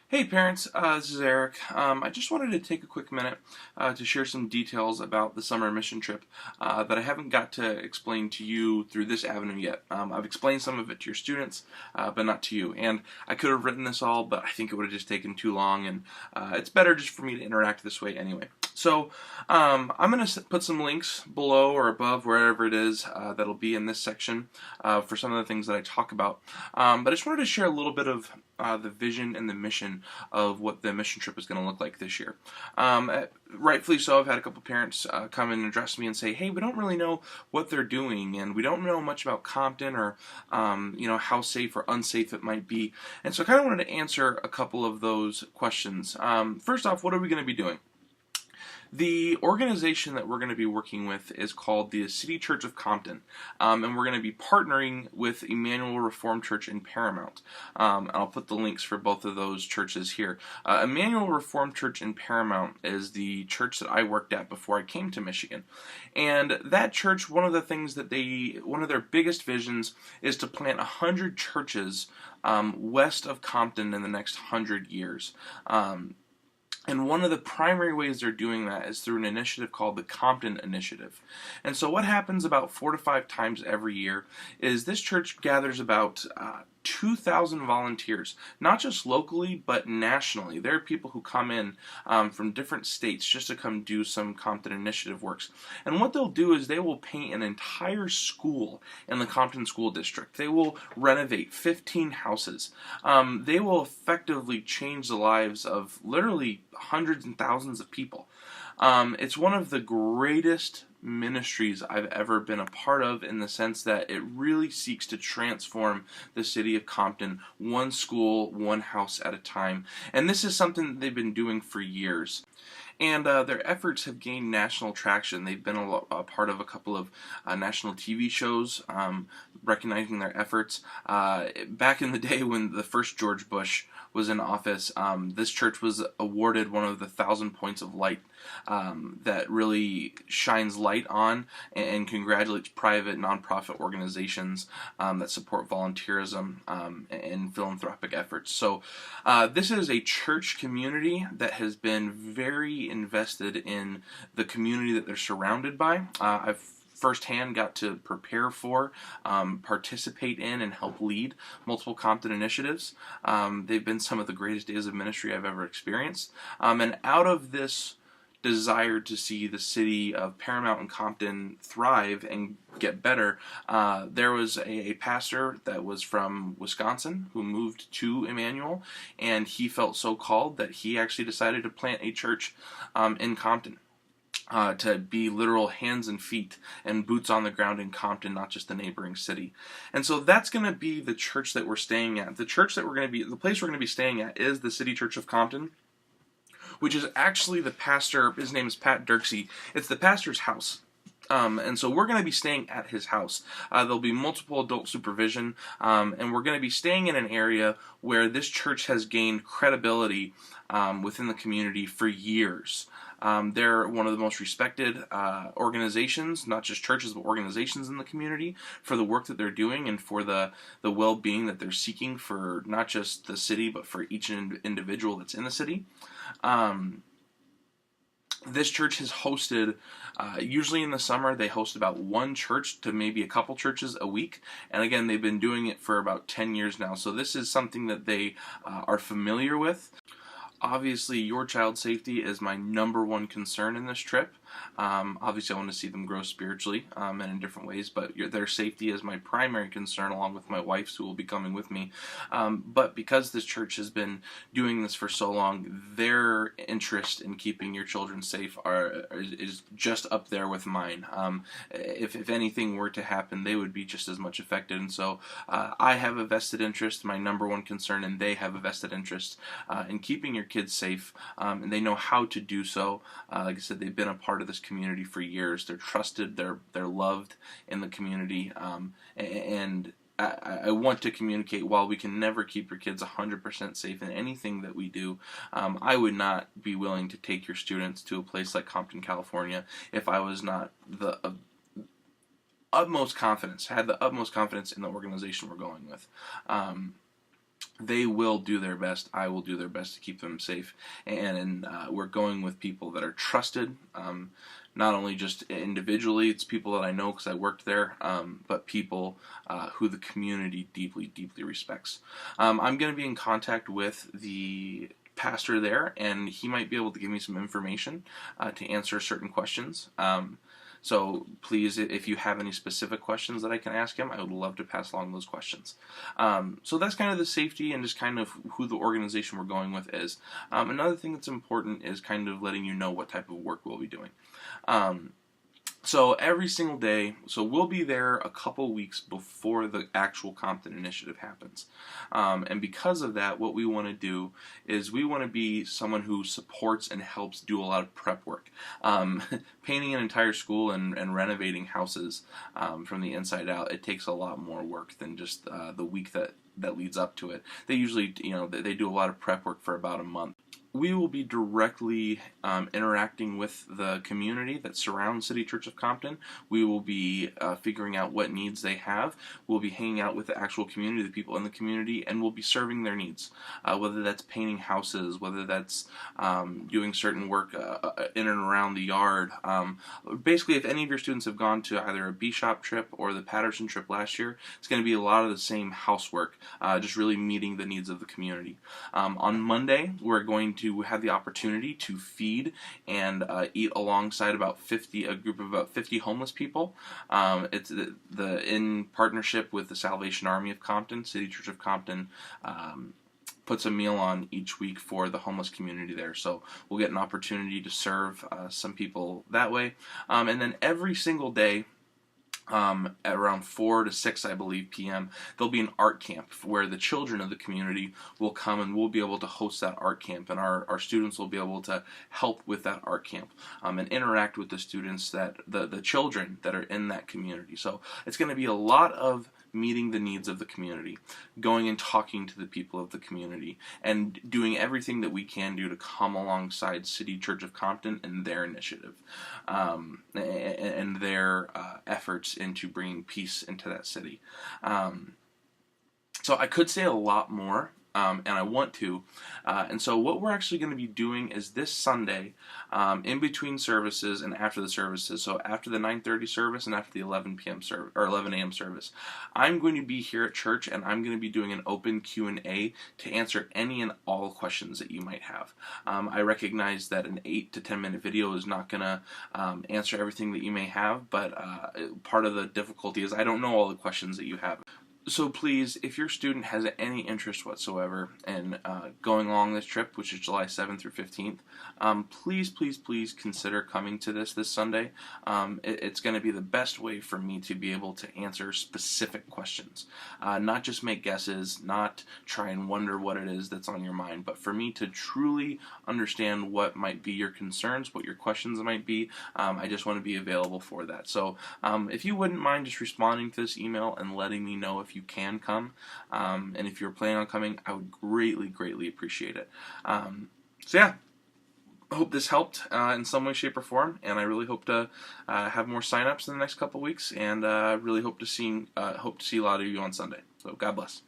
Hey parents, this is Eric. I just wanted to take a quick minute to share some details about the summer mission trip that I haven't got to explain to you through this avenue yet. I've explained some of it to your students, but not to you. And I could have written this all, but I think it would have just taken too long, and it's better just for me to interact this way anyway. So I'm going to put some links below or above, wherever it is, that'll be in this section for some of the things that I talk about. But I just wanted to share a little bit of the vision and the mission of what the mission trip is going to look like this year. Rightfully so, I've had a couple parents come and address me and say, hey, we don't really know what they're doing, and we don't know much about Compton or how safe or unsafe it might be. And so I kind of wanted to answer a couple of those questions. First off, what are we going to be doing? The organization that we're going to be working with is called the City Church of Compton, and we're going to be partnering with Emmanuel Reformed Church in Paramount. I'll put the links for both of those churches here. Emmanuel Reformed Church in Paramount is the church that I worked at before I came to Michigan, and that church, one of their biggest visions is to plant 100 churches west of Compton in the next 100 years. And one of the primary ways they're doing that is through an initiative called the Compton Initiative. And so what happens about 4 to 5 times every year is this church gathers about 2,000 volunteers, not just locally, but nationally. There are people who come in from different states just to come do some Compton Initiative works. And what they'll do is they will paint an entire school in the Compton School District. They will renovate 15 houses. They will effectively change the lives of literally hundreds and thousands of people. It's one of the greatest ministries I've ever been a part of, in the sense that it really seeks to transform the city of Compton one school, one house at a time. And this is something that they've been doing for years. And their efforts have gained national traction. They've been a part of a couple of national TV shows recognizing their efforts. Back in the day when the first George Bush was in office, this church was awarded one of the 1,000 points of light that really shines light on and congratulates private nonprofit organizations that support volunteerism and philanthropic efforts. So this is a church community that has been very invested in the community that they're surrounded by. I've firsthand got to prepare for, participate in, and help lead multiple Compton initiatives. They've been some of the greatest days of ministry I've ever experienced. And out of this desire to see the city of Paramount and Compton thrive and get better, there was a pastor that was from Wisconsin who moved to Emmanuel, and he felt so called that he actually decided to plant a church in Compton. To be literal hands and feet and boots on the ground in Compton, not just the neighboring city. And so that's going to be the church that we're staying at. The place we're going to be staying at is the City Church of Compton, which is actually the pastor. His name is Pat Dirksey. It's the pastor's house. And so we're going to be staying at his house. There'll be multiple adult supervision, and we're going to be staying in an area where this church has gained credibility within the community for years. They're one of the most respected organizations, not just churches, but organizations in the community, for the work that they're doing and for the well-being that they're seeking for not just the city, but for each individual that's in the city. This church has hosted, usually in the summer, they host about one church to maybe a couple churches a week. And again, they've been doing it for about 10 years now. So this is something that they are familiar with. Obviously, your child's safety is my #1 concern in this trip. Obviously, I want to see them grow spiritually and in different ways, but their safety is my primary concern, along with my wife's, who will be coming with me. But because this church has been doing this for so long, their interest in keeping your children safe is just up there with mine. If anything were to happen, they would be just as much affected. And so I have a vested interest, my #1 concern, and they have a vested interest in keeping your kids safe, and they know how to do so. Like I said, they've been a part of this community for years. They're trusted, they're loved in the community, and I want to communicate, while we can never keep your kids 100% safe in anything that we do, I would not be willing to take your students to a place like Compton, California, if I was not had the utmost confidence in the organization we're going with. they will do their best. I will do their best to keep them safe, and we're going with people that are trusted. Not only just individually, it's people that I know because I worked there, but people who the community deeply, deeply respects. I'm going to be in contact with the pastor there, and he might be able to give me some information to answer certain questions. So please, if you have any specific questions that I can ask him, I would love to pass along those questions. So that's kind of the safety and just kind of who the organization we're going with is. Another thing that's important is kind of letting you know what type of work we'll be doing. So every single day, so we'll be there a couple weeks before the actual Compton Initiative happens. And because of that, what we want to do is we want to be someone who supports and helps do a lot of prep work. Painting an entire school and renovating houses from the inside out, it takes a lot more work than just the week that leads up to it. They usually, they do a lot of prep work for about a month. We will be directly interacting with the community that surrounds City Church of Compton. We will be figuring out what needs they have. We'll be hanging out with the actual community, the people in the community, and we'll be serving their needs. Whether that's painting houses, whether that's doing certain work in and around the yard. Basically, if any of your students have gone to either a B-Shop trip or the Patterson trip last year, it's going to be a lot of the same housework, just really meeting the needs of the community. On Monday, we're going to have the opportunity to feed and eat alongside a group of about 50 homeless people. It's in partnership with the Salvation Army of Compton. City Church of Compton puts a meal on each week for the homeless community there. So we'll get an opportunity to serve some people that way. And then every single day, at around 4 to 6, I believe, p.m., there'll be an art camp where the children of the community will come and we'll be able to host that art camp, and our students will be able to help with that art camp and interact with the students, the children that are in that community. So it's going to be a lot of meeting the needs of the community, going and talking to the people of the community, and doing everything that we can do to come alongside City Church of Compton and their initiative and their efforts into bringing peace into that city. So I could say a lot more, and I want to. And so what we're actually going to be doing is this Sunday, in between services and after the services, so after the 9:30 service and after the 11 p.m. service or 11 a.m. service, I'm going to be here at church and I'm going to be doing an open Q&A to answer any and all questions that you might have. I recognize that an 8 to 10 minute video is not going to answer everything that you may have, but part of the difficulty is I don't know all the questions that you have. So please, if your student has any interest whatsoever in going along this trip, which is July 7th through 15th, please, please, please consider coming to this Sunday. It's going to be the best way for me to be able to answer specific questions. Not just make guesses, not try and wonder what it is that's on your mind, but for me to truly understand what might be your concerns, what your questions might be. I just want to be available for that. So if you wouldn't mind just responding to this email and letting me know if you can come, and if you're planning on coming, I would greatly, greatly appreciate it. So yeah, I hope this helped in some way, shape, or form, and I really hope to have more sign-ups in the next couple weeks, and really hope to see a lot of you on Sunday. So God bless.